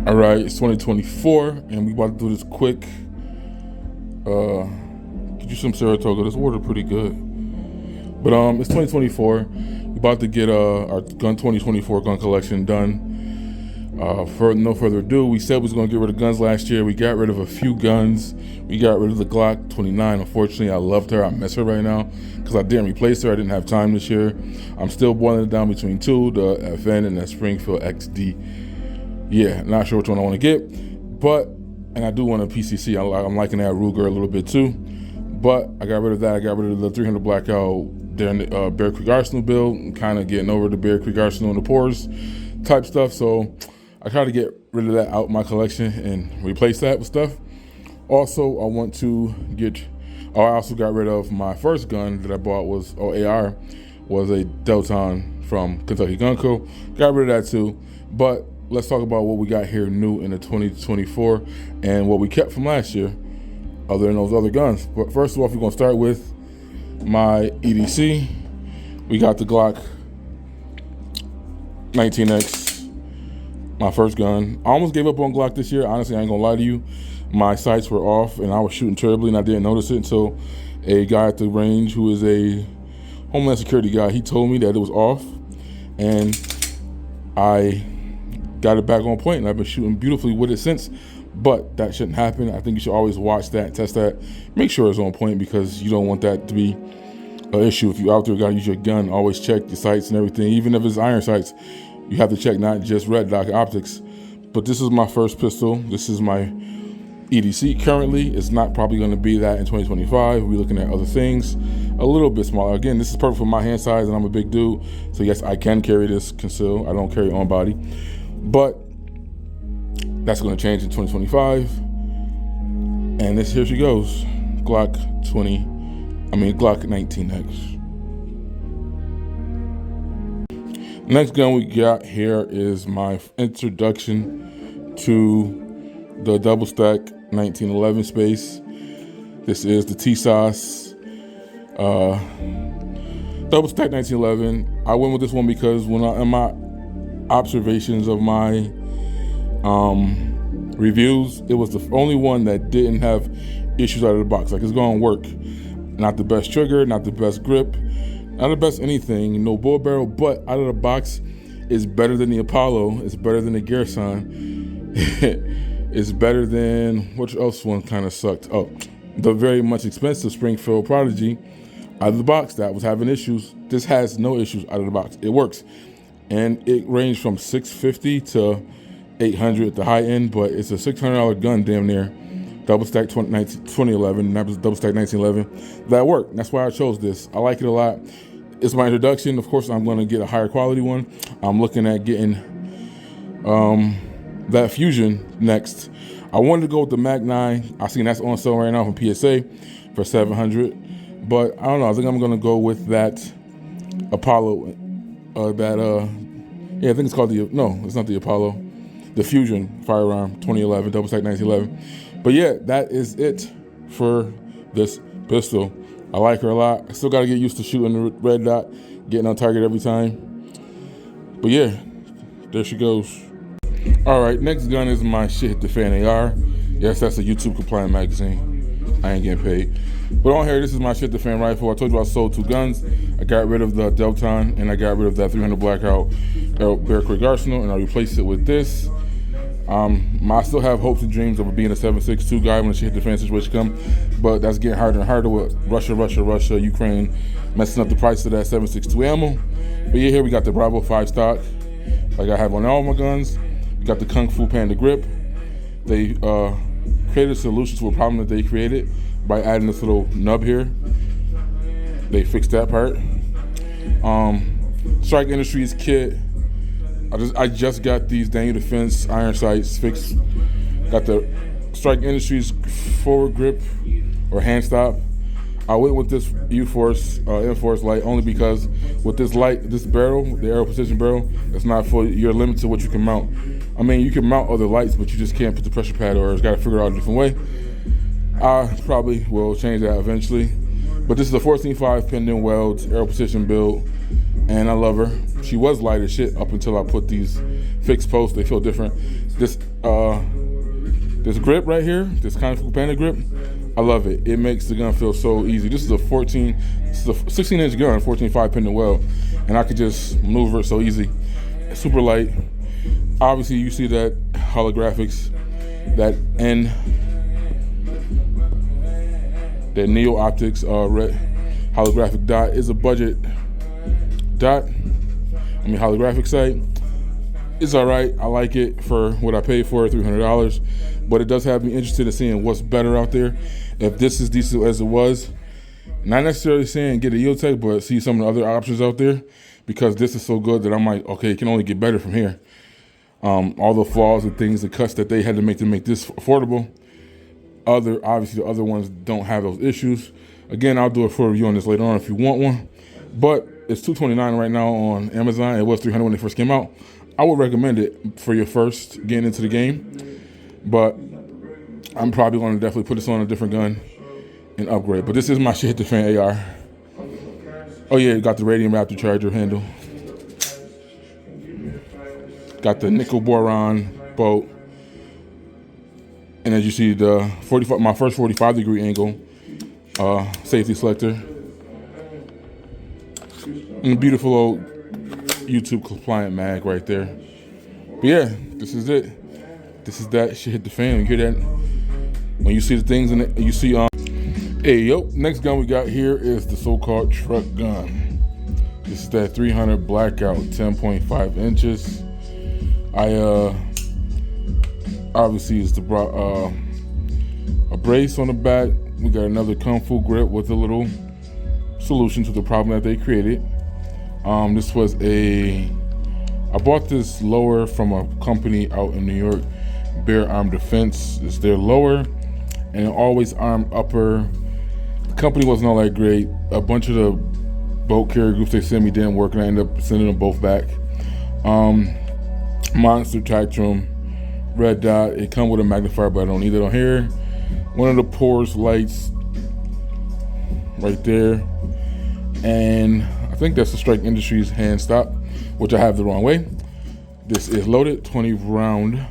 All right, it's 2024, and we about to do this quick. Get you some Saratoga. This water pretty good, but it's 2024. We about to get our gun 2024 gun collection done. For no further ado, we said we was gonna get rid of guns last year. We got rid of a few guns. We got rid of the Glock 29. Unfortunately, I loved her. I miss her right now because I didn't replace her. I didn't have time this year. I'm still boiling it down between two, the FN and the Springfield XD. Yeah, not sure which one I want to get, and I do want a PCC. I'm liking that Ruger a little bit too, but I got rid of that. I got rid of the 300 blackout during the Bear Creek Arsenal build, and kind of getting over the Bear Creek Arsenal and the Pores type stuff. So I try to get rid of that out my collection and replace that with stuff. Also, I want to get. Oh, I also got rid of my first gun that I bought was AR, was a Delton from Kentucky Gun Co. Got rid of that too, but let's talk about what we got here new in the 2024 and what we kept from last year, other than those other guns. But first of all, we're gonna start with my EDC. We got the Glock 19X, my first gun. I almost gave up on Glock this year. Honestly, I ain't gonna lie to you. My sights were off and I was shooting terribly and I didn't notice it until a guy at the range who is a Homeland Security guy, he told me that it was off, and I got it back on point, and I've been shooting beautifully with it since. But that shouldn't happen. I think you should always watch that, test that, make sure it's on point, because you don't want that to be an issue. If you're out there, gotta use your gun, always check your sights and everything. Even if it's iron sights, you have to check not just red dot optics. But this is my first pistol. This is my EDC currently. It's not probably gonna be that in 2025. We're looking at other things a little bit smaller. Again, this is perfect for my hand size, and I'm a big dude. So yes, I can carry this concealed. I don't carry on body. But that's going to change in 2025. And here she goes. Glock 19X. Next gun we got here is my introduction to the double stack 1911 space. This is the heyzeus double stack 1911. I went with this one because when in my observations of my reviews, it was the only one that didn't have issues out of the box. Like, it's gonna work. Not the best trigger, not the best grip, not the best anything, no bull barrel, but out of the box it's better than the Apollo, it's better than the Gerson. It's better than, what else one kind of sucked? Oh, the very much expensive Springfield Prodigy out of the box that was having issues. This has no issues out of the box. It works. And it ranged from $650 to $800 at the high end, but it's a $600 gun damn near. Double stack 2011, that was double stack 1911. That worked. And that's why I chose this. I like it a lot. It's my introduction. Of course, I'm going to get a higher quality one. I'm looking at getting that Fusion next. I wanted to go with the Mag 9. I seen that's on sale right now from PSA for $700. But I don't know. I think I'm going to go with that Apollo. I think it's called it's not the Apollo, the Fusion firearm 2011, double stack 1911. But yeah, that is it for this pistol. I like her a lot. I still got to get used to shooting the red dot, getting on target every time. But yeah, there she goes. All right, next gun is my Shit Hit the Fan AR. Yes, that's a YouTube compliant magazine. I ain't getting paid. But on here, this is my Shit the Fan rifle. I told you I sold two guns. I got rid of the Delton and I got rid of that 300 blackout Bear Creek Arsenal, and I replaced it with this. I still have hopes and dreams of being a 7.62 guy when the Shit Hit the Fan situation comes, but that's getting harder and harder with Russia, Ukraine messing up the price of that 7.62 ammo. But yeah, here we got the Bravo 5 stock, like I have on all my guns. We got the Kung Fu Panda grip. They created a solution to a problem that they created by adding this little nub here. They fixed that part. Strike Industries kit. I just got these Daniel Defense iron sights fixed. Got the Strike Industries forward grip or hand stop. I went with this U-Force, N-Force light only because with this light, this barrel, the arrow precision barrel, it's not full. You're limited to what you can mount. I mean, you can mount other lights, but you just can't put the pressure pad, or it's got to figure it out a different way. I probably will change that eventually. But this is a 14.5 pendant weld, arrow precision build. and I love her. She was light as shit up until I put these fixed posts. They feel different. This grip right here, this Kung Fu Panda grip, I love it. It makes the gun feel so easy. This is a 16-inch gun, 14.5 pin to well, and I could just maneuver it so easy. It's super light. Obviously, you see that holographics, that Neo Optics red holographic dot is a budget dot. Holographic sight. It's all right. I like it for what I paid for, $300. But it does have me interested in seeing what's better out there. If this is decent as it was, not necessarily saying get a EOTech, but see some of the other options out there, because this is so good that I'm like, okay, it can only get better from here. All the flaws and things, the cuts that they had to make this affordable. Obviously the other ones don't have those issues. Again, I'll do a full review on this later on if you want one. But it's $229 right now on Amazon. It was $300 when it first came out. I would recommend it for your first getting into the game. But I'm probably going to definitely put this on a different gun and upgrade. But this is my shit hit the fan AR. Oh yeah, got the Radium Raptor charger handle. Got the nickel boron bolt. And as you see, my first 45-degree angle safety selector. And a beautiful old YouTube compliant mag right there. But yeah, this is it. This is that shit hit the fan. You hear that? When you see the things in it, you see hey yo, next gun we got here is the so-called truck gun. This is that 300 blackout, 10.5 inches. Obviously it's the a brace on the back. We got another Kung Fu grip with a little solution to the problem that they created. This was I bought this lower from a company out in New York, Bear Arm Defense. It's their lower and an always arm upper. The company wasn't all that great. A bunch of the boat carrier groups they sent me didn't work, and I ended up sending them both back. Monster Tactrum, red dot. It come with a magnifier, but I don't need it on here. One of the pores lights right there, and I think that's the Strike Industries hand stop, which I have the wrong way. This is loaded 20 round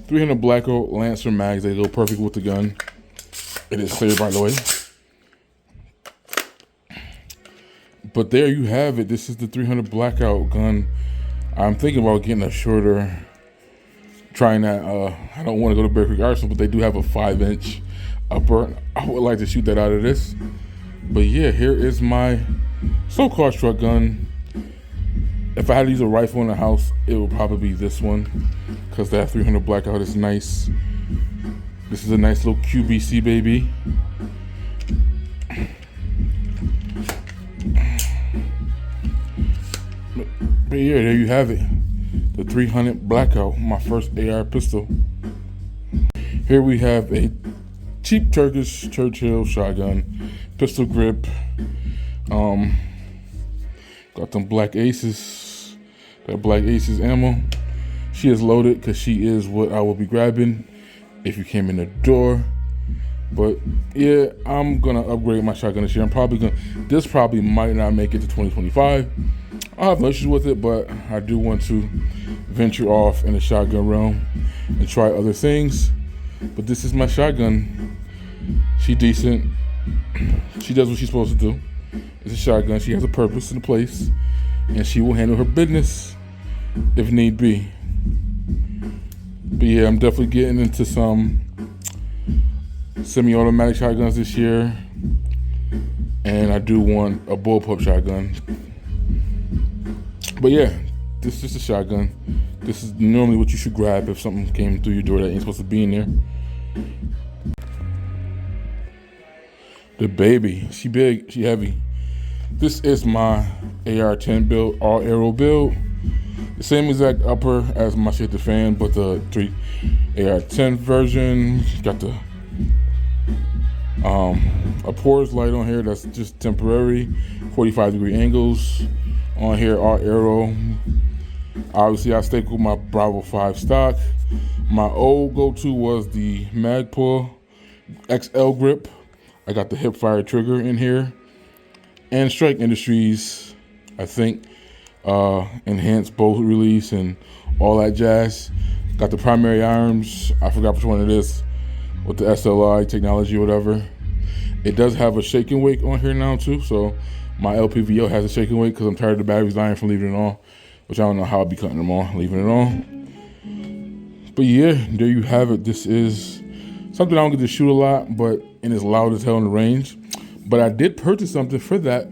300 blackout Lancer mags. They go perfect with the gun. It is clear, by the way. But there you have it. This is the 300 blackout gun. I'm thinking about getting a shorter, trying that. I don't want to go to Bear Creek Arsenal, but they do have a 5-inch upper. I would like to shoot that out of this. But yeah, here is my so-called truck gun. If I had to use a rifle in the house, it would probably be this one, because that 300 blackout is nice. This is a nice little QBC baby. But yeah, there you have it. The 300 blackout, my first AR pistol. Here we have a cheap Turkish Churchill shotgun, pistol grip. Got them Black Aces, that Black Aces ammo. She is loaded because she is what I will be grabbing if you came in the door. But yeah, I'm gonna upgrade my shotgun this year. This probably might not make it to 2025. I have no issues with it, but I do want to venture off in the shotgun realm and try other things. But this is my shotgun. She decent. She does what she's supposed to do. It's a shotgun. She has a purpose and a place, and she will handle her business if need be. But yeah, I'm definitely getting into some semi-automatic shotguns this year, and I do want a bullpup shotgun. But yeah, this is just a shotgun. This is normally what you should grab if something came through your door that ain't supposed to be in there. The baby, she big, she heavy. This is my AR-10 build, all arrow build. The same exact upper as my shit the fan, but the AR-10 version. Got the a pores light on here that's just temporary, 45-degree angles on here, all arrow. Obviously I stick with my Bravo 5 stock. My old go-to was the Magpul XL grip. I got the hip fire trigger in here, and Strike Industries I think. Enhanced bolt release and all that jazz. Got the primary arms. I forgot which one it is with the SLI technology or whatever. It does have a shake and wake on here now too. So my LPVO has a shake and wake because I'm tired of the batteries dying from leaving it on, which I don't know how I'll be cutting them on, leaving it on. But yeah, there you have it. This is something I don't get to shoot a lot, but and it's loud as hell in the range. But I did purchase something for that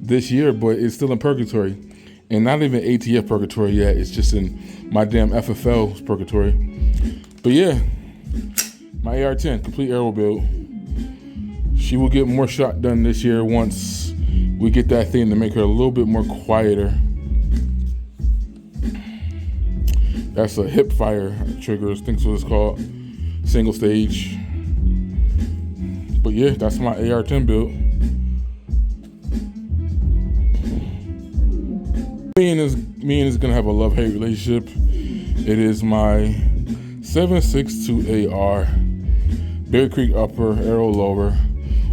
this year, but it's still in purgatory. And not even ATF purgatory yet. It's just in my damn FFL's purgatory. But yeah, my AR-10, complete aero build. She will get more shot done this year once we get that thing to make her a little bit more quieter. That's a hip fire trigger, I think that's what it's called. Single stage. But yeah, that's my AR-10 build. Me and this gonna have a love-hate relationship. It is my 7.62 AR, Bear Creek upper, arrow lower,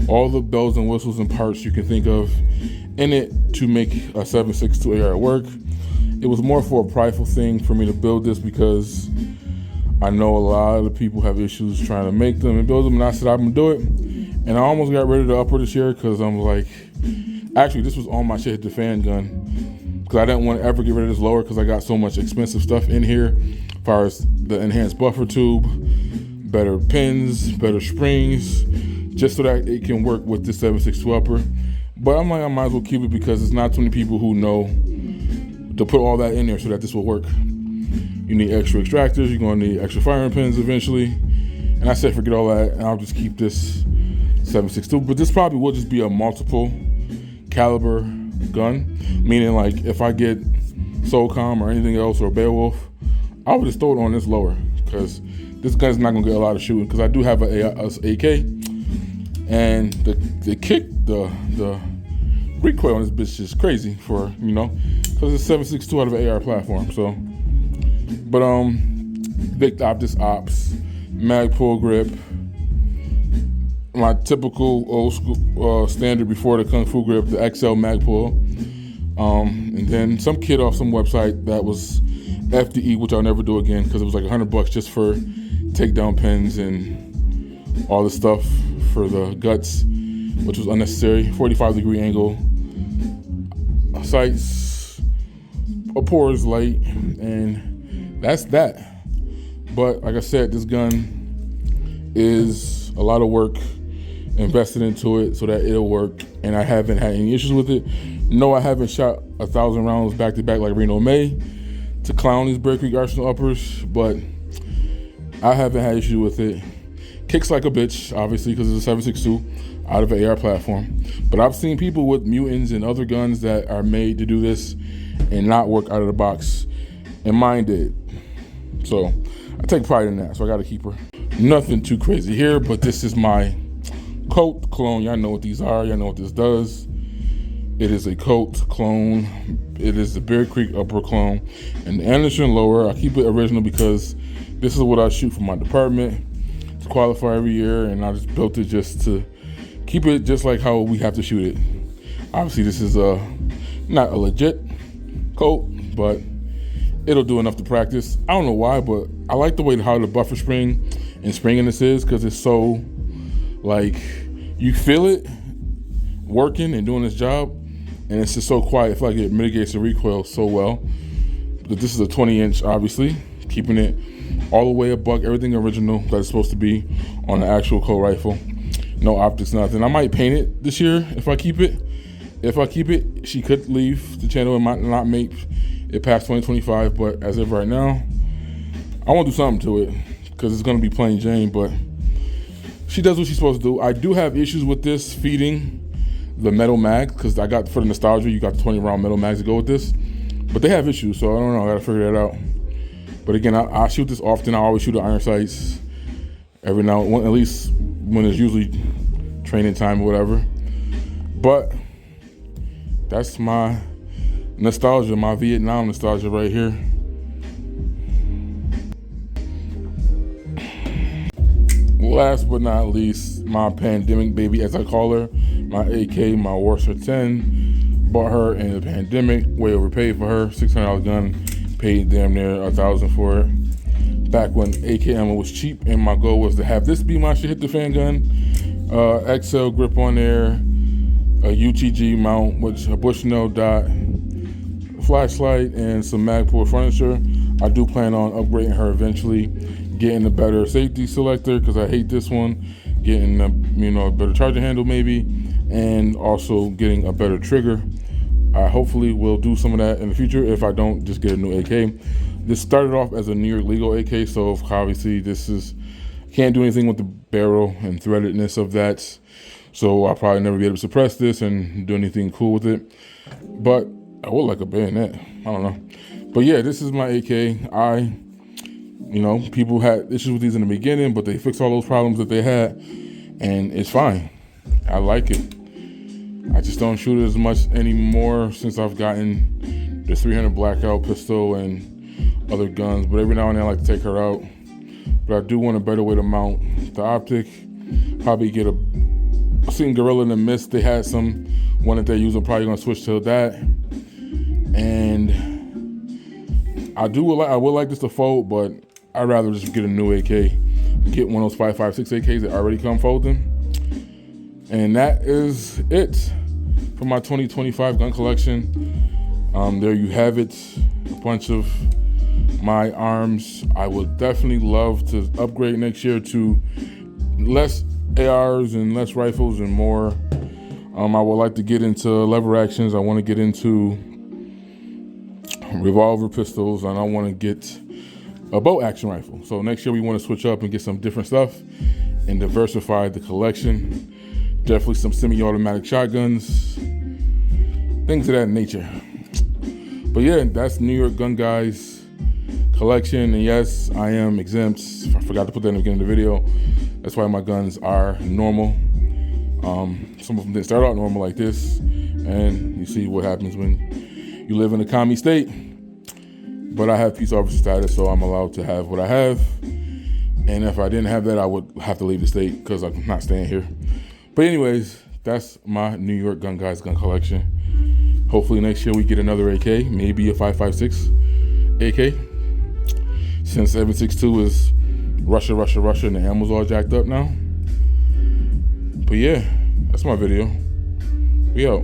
all the bells and whistles and parts you can think of in it to make a 7.62 AR work. It was more for a prideful thing for me to build this because I know a lot of people have issues trying to make them and build them, and I said I'm gonna do it. And I almost got rid of the upper this year because I'm like, actually this was on my shit hit the fan gun. Because I didn't want to ever get rid of this lower because I got so much expensive stuff in here as far as the enhanced buffer tube, better pins, better springs, just so that it can work with this 7.62 upper. But I'm like, I might as well keep it because it's not too many people who know to put all that in there so that this will work. You need extra extractors, you're going to need extra firing pins eventually. And I said forget all that and I'll just keep this 7.62. But this probably will just be a multiple caliber gun, meaning like if I get SOCOM or anything else or Beowulf, I would just throw it on this lower because this gun's not gonna get a lot of shooting because I do have a AK and the kick, the recoil on this bitch is crazy for, you know, because it's 7.62 out of an AR platform. So, but big Optus Ops, mag pull grip, my typical old school standard before the Kung Fu grip, the XL mag pull, and then some kit off some website that was FDE, which I'll never do again because it was like $100 just for takedown pins and all the stuff for the guts, which was unnecessary. 45-degree angle sights, a pores light, and that's that. But like I said, this gun is a lot of work invested into it so that it'll work, and I haven't had any issues with it. No, I haven't shot 1,000 rounds back to back like Reno May to clown these Bear Creek Arsenal uppers, but I haven't had issues with it. Kicks like a bitch, obviously, because it's a 7.62 out of an AR platform. But I've seen people with Mutants and other guns that are made to do this and not work out of the box, and mine did. So I take pride in that, so I got to keep her. Nothing too crazy here, but this is my Colt clone. Y'all know what these are. Y'all know what this does. It is a Colt clone. It is the Bear Creek upper clone. And the Anderson lower, I keep it original because this is what I shoot for my department to qualify every year, and I just built it just to keep it just like how we have to shoot it. Obviously, this is not a legit Colt, but it'll do enough to practice. I don't know why, but I like the way how the buffer spring and springing this is because it's so, like, you feel it working and doing its job, and it's just so quiet. I feel like it mitigates the recoil so well. But this is a 20-inch, obviously, keeping it all the way a buck, everything original that it's supposed to be on the actual Colt rifle. No optics, nothing. I might paint it this year if I keep it. If I keep it, she could leave the channel and might not make it past 2025, but as of right now, I want to do something to it because it's going to be plain Jane, but she does what she's supposed to do. I do have issues with this feeding the metal mag because I got, for the nostalgia, you got the 20-round metal mags to go with this, but they have issues, so I don't know. I got to figure that out. But again, I shoot this often. I always shoot at iron sights every now and then, at least when it's usually training time or whatever. But that's my nostalgia, my Vietnam nostalgia right here. Last but not least, my pandemic baby, as I call her, my AK, my Warsaw 10, Bought her in the pandemic, way overpaid for her. $600 gun, paid damn near $1,000 for it. Back when AK ammo was cheap, and my goal was to have this be my shit hit the fan gun. XL grip on there, a UTG mount, which a Bushnell dot, flashlight, and some Magpul furniture. I do plan on upgrading her eventually, getting a better safety selector because I hate this one, getting a better charger handle maybe, and also getting a better trigger. I hopefully will do some of that in the future. If I don't, just get a new AK. This started off as a New York legal AK, so obviously can't do anything with the barrel and threadedness of that. So I'll probably never be able to suppress this and do anything cool with it. But I would like a bayonet. I don't know. But yeah, this is my AK. People had issues with these in the beginning, but they fixed all those problems that they had, and it's fine. I like it. I just don't shoot it as much anymore since I've gotten the 300 blackout pistol and other guns, but every now and then I like to take her out. But I do want a better way to mount the optic. Probably get I've seen Gorilla in the Mist. They had one that they use. I'm probably gonna switch to that. And I would like this to fold, but I'd rather just get a new AK. Get one of those 5.56 AKs that already come folding. And that is it for my 2025 gun collection. There you have it. A bunch of my arms. I would definitely love to upgrade next year to less ARs and less rifles and more. I would like to get into lever actions. I want to get into revolver pistols, and I want to get a bolt action rifle. So next year we want to switch up and get some different stuff and diversify the collection. Definitely some semi-automatic shotguns, things of that nature. But yeah, that's New York Gun Guys collection. And yes, I am exempt. I forgot to put that in the beginning of the video. That's why my guns are normal. Some of them didn't start out normal like this. And you see what happens when you live in a commie state. But I have peace officer status, so I'm allowed to have what I have. And if I didn't have that, I would have to leave the state because I'm not staying here. But anyways, that's my New York Gun Guys gun collection. Hopefully next year we get another AK, maybe a 5.56 AK. Since 7.62 is Russia, and the ammo's all jacked up now. But yeah, that's my video. We out.